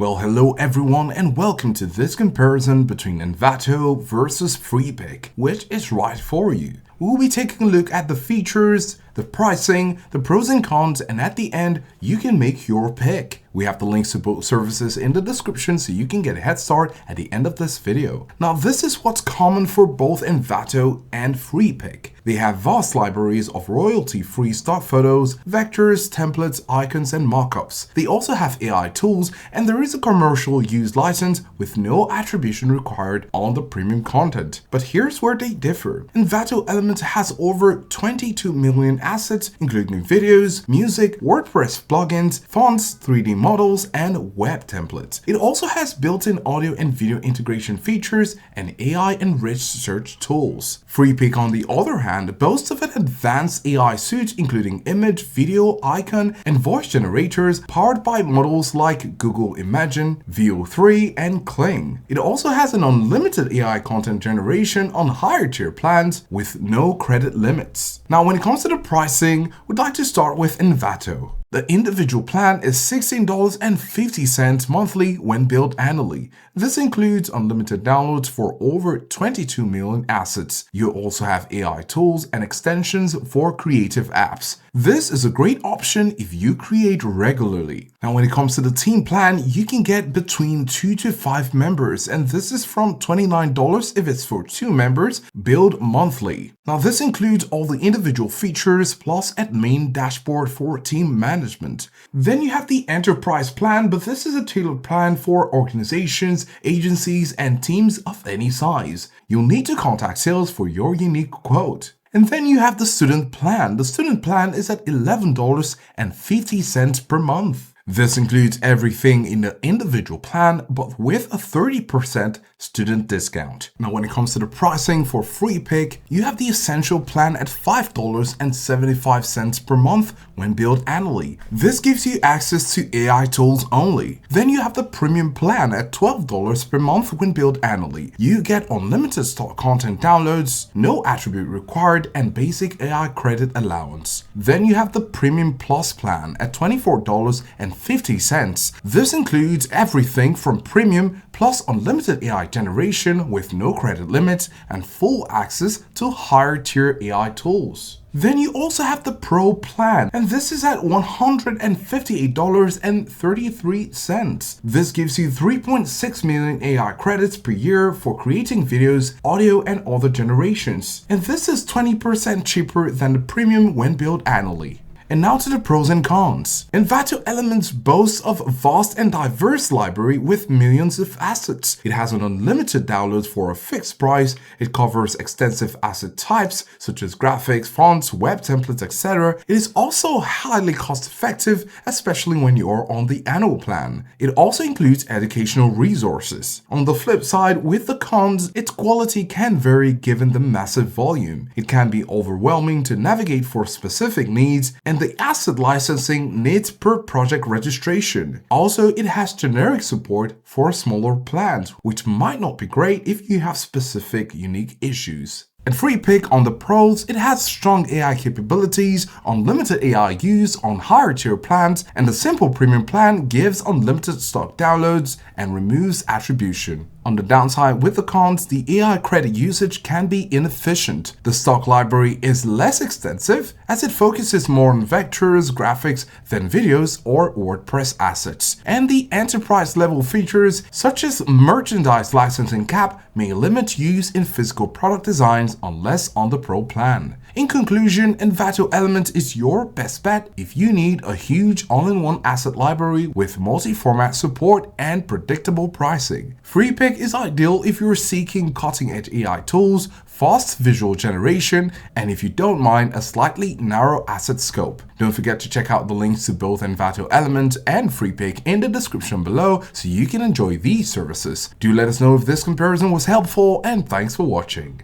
Well, hello everyone and welcome to this comparison between Envato versus Freepik, which is right for you. We'll be taking a look at the features, the pricing, the pros and cons, and at the end, you can make your pick. We have the links to both services in the description so you can get a head start at the end of this video. Now, this is what's common for both Envato and Freepik. They have vast libraries of royalty-free stock photos, vectors, templates, icons, and mockups. They also have AI tools, and there is a commercial use license with no attribution required on the premium content. But here's where they differ. Envato Elements has over 22 million assets, including videos, music, WordPress plugins, fonts, 3D models, and web templates. It also has built-in audio and video integration features and AI-enriched search tools. Freepik, on the other hand, boasts of an advanced AI suite including image, video, icon, and voice generators powered by models like Google Imagen, VO3, and Kling. It also has an unlimited AI content generation on higher tier plans with no credit limits. Now, when it comes to the pricing, we'd like to start with Envato. The individual plan is $16.50 monthly when billed annually. This includes unlimited downloads for over 22 million assets. You also have AI tools and extensions for creative apps. This is a great option if you create regularly. Now, when it comes to the team plan, you can get between 2 to 5 members, and this is from $29 if it's for 2 members, billed monthly. Now, this includes all the individual features plus admin dashboard for team management. Then you have the enterprise plan, but this is a tailored plan for organizations, agencies, and teams of any size. You'll need to contact sales for your unique quote. And then you have the student plan. The student plan is at $11.50 per month. This includes everything in the individual plan, but with a 30% student discount. Now, when it comes to the pricing for Freepik, you have the essential plan at $5.75 per month when billed annually. This gives you access to AI tools only. Then you have the premium plan at $12 per month when billed annually. You get unlimited stock content downloads, no attribute required, and basic AI credit allowance. Then you have the premium plus plan at $24.50. This includes everything from premium plus unlimited AI generation with no credit limits and full access to higher tier AI tools. Then you also have the Pro plan, and this is at $158.33. This gives you 3.6 million AI credits per year for creating videos, audio, and other generations. And this is 20% cheaper than the premium when billed annually. And now to the pros and cons. Envato Elements boasts of a vast and diverse library with millions of assets. It has an unlimited downloads for a fixed price. It covers extensive asset types such as graphics, fonts, web templates, etc. It is also highly cost effective, especially when you are on the annual plan. It also includes educational resources. On the flip side, with the cons, its quality can vary given the massive volume. It can be overwhelming to navigate for specific needs, and the asset licensing needs per project registration. Also, it has generic support for smaller plans, which might not be great if you have specific unique issues. At Freepik, on the pros, it has strong AI capabilities, unlimited AI use on higher tier plans, and the simple premium plan gives unlimited stock downloads and removes attribution. On the downside, with the cons, the AI credit usage can be inefficient. The stock library is less extensive as it focuses more on vectors, graphics than videos or WordPress assets. And the enterprise level features such as merchandise licensing cap may limit use in physical product designs unless on the Pro plan. In conclusion, Envato Element is your best bet if you need a huge all-in-one asset library with multi-format support and predictable pricing. Freepik is ideal if you're seeking cutting-edge AI tools, fast visual generation, and if you don't mind a slightly narrow asset scope. Don't forget to check out the links to both Envato Element and Freepik in the description below so you can enjoy these services. Do let us know if this comparison was helpful, and thanks for watching.